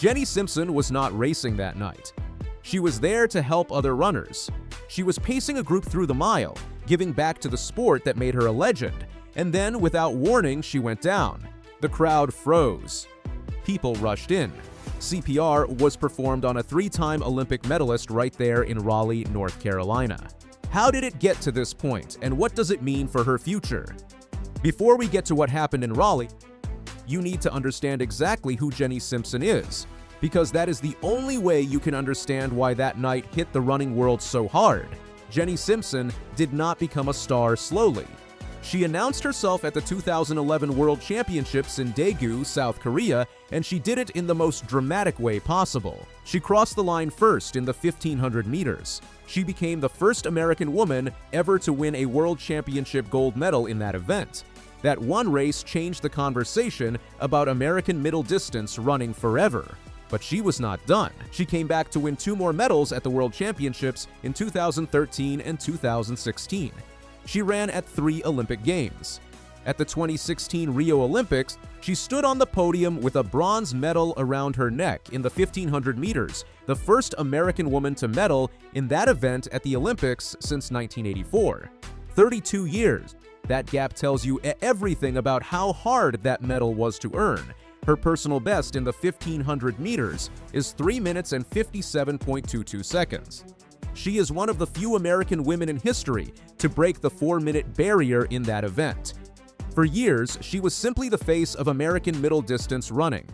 Jenny Simpson was not racing that night. She was there to help other runners. She was pacing a group through the mile, giving back to the sport that made her a legend, and then, without warning, she went down. The crowd froze. People rushed in. CPR was performed on a 3-time Olympic medalist right there in Raleigh, North Carolina. How did it get to this point, and what does it mean for her future? Before we get to what happened in Raleigh, you need to understand exactly who Jenny Simpson is, because that is the only way you can understand why that night hit the running world so hard. Jenny Simpson did not become a star slowly. She announced herself at the 2011 World Championships in Daegu, South Korea, and she did it in the most dramatic way possible. She crossed the line first in the 1500 meters. She became the first American woman ever to win a World Championship gold medal in that event. That one race changed the conversation about American middle distance running forever. But she was not done. She came back to win 2 more medals at the World Championships in 2013 and 2016. She ran at 3 Olympic Games. At the 2016 Rio Olympics, she stood on the podium with a bronze medal around her neck in the 1500 meters, the first American woman to medal in that event at the Olympics since 1984. 32 years. That gap tells you everything about how hard that medal was to earn. Her personal best in the 1500 meters is 3 minutes and 57.22 seconds. She is one of the few American women in history to break the 4-minute barrier in that event. For years, she was simply the face of American middle distance running.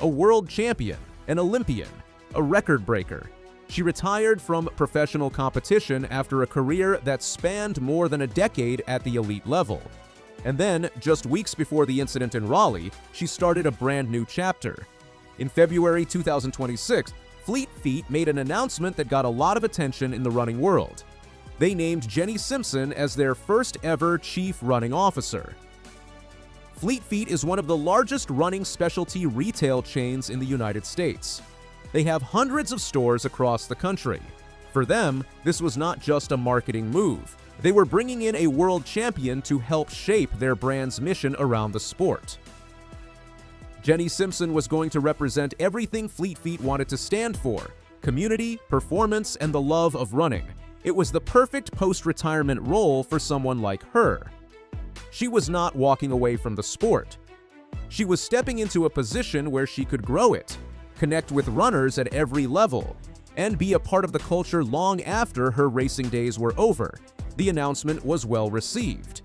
A world champion, an Olympian, a record breaker. She retired from professional competition after a career that spanned more than a decade at the elite level. And then, just weeks before the incident in Raleigh, she started a brand new chapter. In February 2026, Fleet Feet made an announcement that got a lot of attention in the running world. They named Jenny Simpson as their first ever Chief Running Officer. Fleet Feet is one of the largest running specialty retail chains in the United States. They have hundreds of stores across the country. For them, this was not just a marketing move. They were bringing in a world champion to help shape their brand's mission around the sport. Jenny Simpson was going to represent everything Fleet Feet wanted to stand for: community, performance, and the love of running. It was the perfect post-retirement role for someone like her. She was not walking away from the sport. She was stepping into a position where she could grow it, connect with runners at every level, and be a part of the culture long after her racing days were over. The announcement was well received.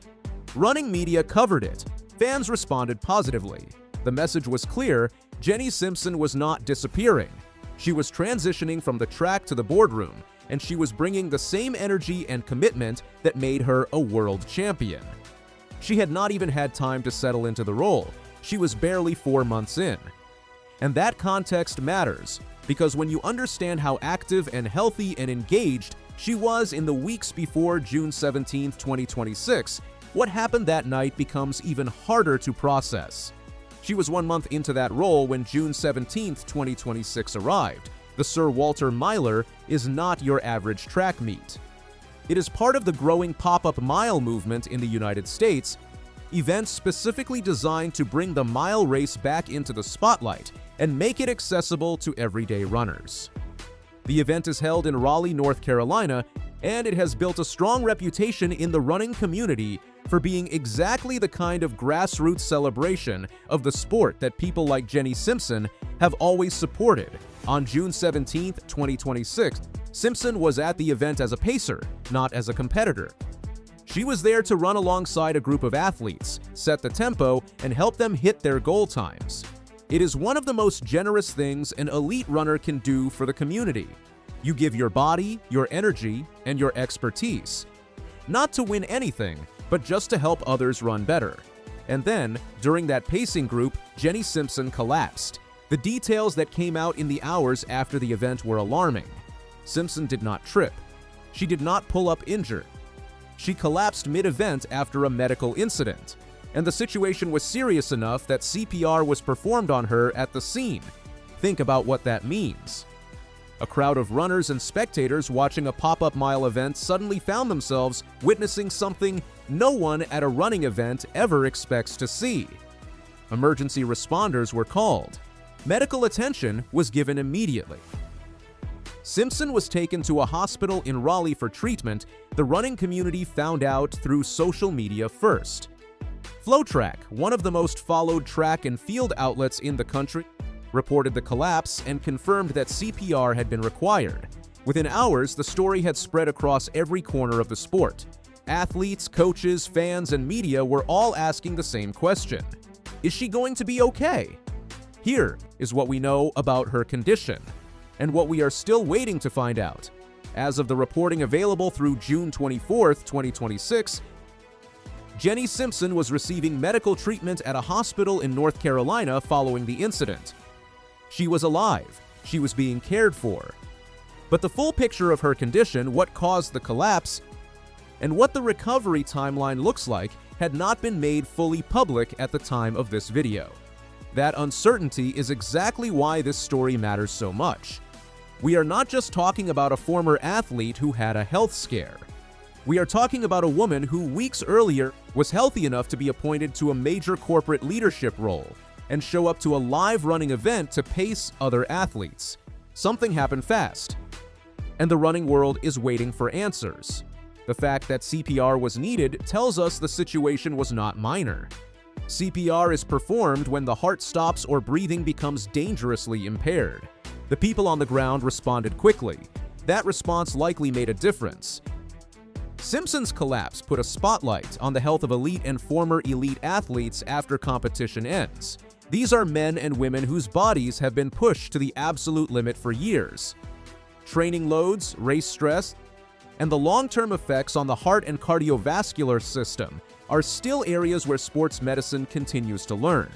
Running media covered it. Fans responded positively. The message was clear: Jenny Simpson was not disappearing. She was transitioning from the track to the boardroom, and she was bringing the same energy and commitment that made her a world champion. She had not even had time to settle into the role. She was barely 4 months in. And that context matters, because when you understand how active and healthy and engaged she was in the weeks before June 17, 2026, what happened that night becomes even harder to process. She was 1 month into that role when June 17, 2026 arrived. The Sir Walter Miler is not your average track meet. It is part of the growing pop-up mile movement in the United States, events specifically designed to bring the mile race back into the spotlight and make it accessible to everyday runners. The event is held in Raleigh, North Carolina, and it has built a strong reputation in the running community for being exactly the kind of grassroots celebration of the sport that people like Jenny Simpson have always supported. On June 17, 2026, Simpson was at the event as a pacer, not as a competitor. She was there to run alongside a group of athletes, set the tempo, and help them hit their goal times. It is one of the most generous things an elite runner can do for the community. You give your body, your energy, and your expertise. Not to win anything, but just to help others run better. And then, during that pacing group, Jenny Simpson collapsed. The details that came out in the hours after the event were alarming. Simpson did not trip. She did not pull up injured. She collapsed mid-event after a medical incident, and the situation was serious enough that CPR was performed on her at the scene. Think about what that means. A crowd of runners and spectators watching a pop-up mile event suddenly found themselves witnessing something no one at a running event ever expects to see. Emergency responders were called. Medical attention was given immediately. Simpson was taken to a hospital in Raleigh for treatment. The running community found out through social media first. FloTrack, one of the most followed track and field outlets in the country, reported the collapse and confirmed that CPR had been required. Within hours, the story had spread across every corner of the sport. Athletes, coaches, fans, and media were all asking the same question: is she going to be okay? Here is what we know about her condition, and what we are still waiting to find out. As of the reporting available through June 24, 2026, Jenny Simpson was receiving medical treatment at a hospital in North Carolina following the incident. She was alive. She was being cared for. But the full picture of her condition, what caused the collapse, and what the recovery timeline looks like had not been made fully public at the time of this video. That uncertainty is exactly why this story matters so much. We are not just talking about a former athlete who had a health scare. We are talking about a woman who weeks earlier was healthy enough to be appointed to a major corporate leadership role and show up to a live running event to pace other athletes. Something happened fast, and the running world is waiting for answers. The fact that CPR was needed tells us the situation was not minor. CPR is performed when the heart stops or breathing becomes dangerously impaired. The people on the ground responded quickly. That response likely made a difference. Simpson's collapse put a spotlight on the health of elite and former elite athletes after competition ends. These are men and women whose bodies have been pushed to the absolute limit for years. Training loads, race stress, and the long-term effects on the heart and cardiovascular system are still areas where sports medicine continues to learn.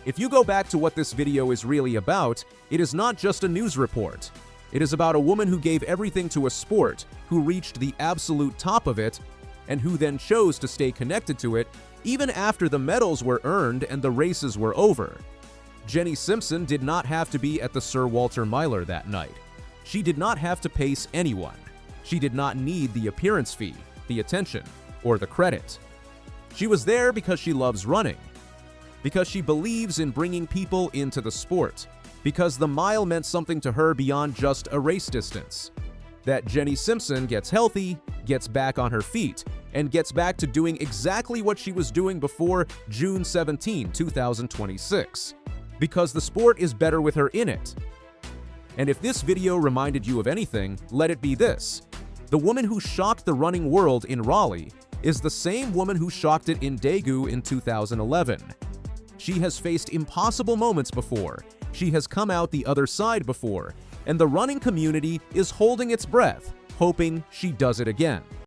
If you go back to what this video is really about, it is not just a news report. It is about a woman who gave everything to a sport, who reached the absolute top of it, and who then chose to stay connected to it even after the medals were earned and the races were over. Jenny Simpson did not have to be at the Sir Walter Miller that night. She did not have to pace anyone. She did not need the appearance fee, the attention, or the credit. She was there because she loves running, because she believes in bringing people into the sport, because the mile meant something to her beyond just a race distance. That Jenny Simpson gets healthy, gets back on her feet, and gets back to doing exactly what she was doing before June 17, 2026. Because the sport is better with her in it. And if this video reminded you of anything, let it be this. The woman who shocked the running world in Raleigh is the same woman who shocked it in Daegu in 2011. She has faced impossible moments before. She has come out the other side before, and the running community is holding its breath, hoping she does it again.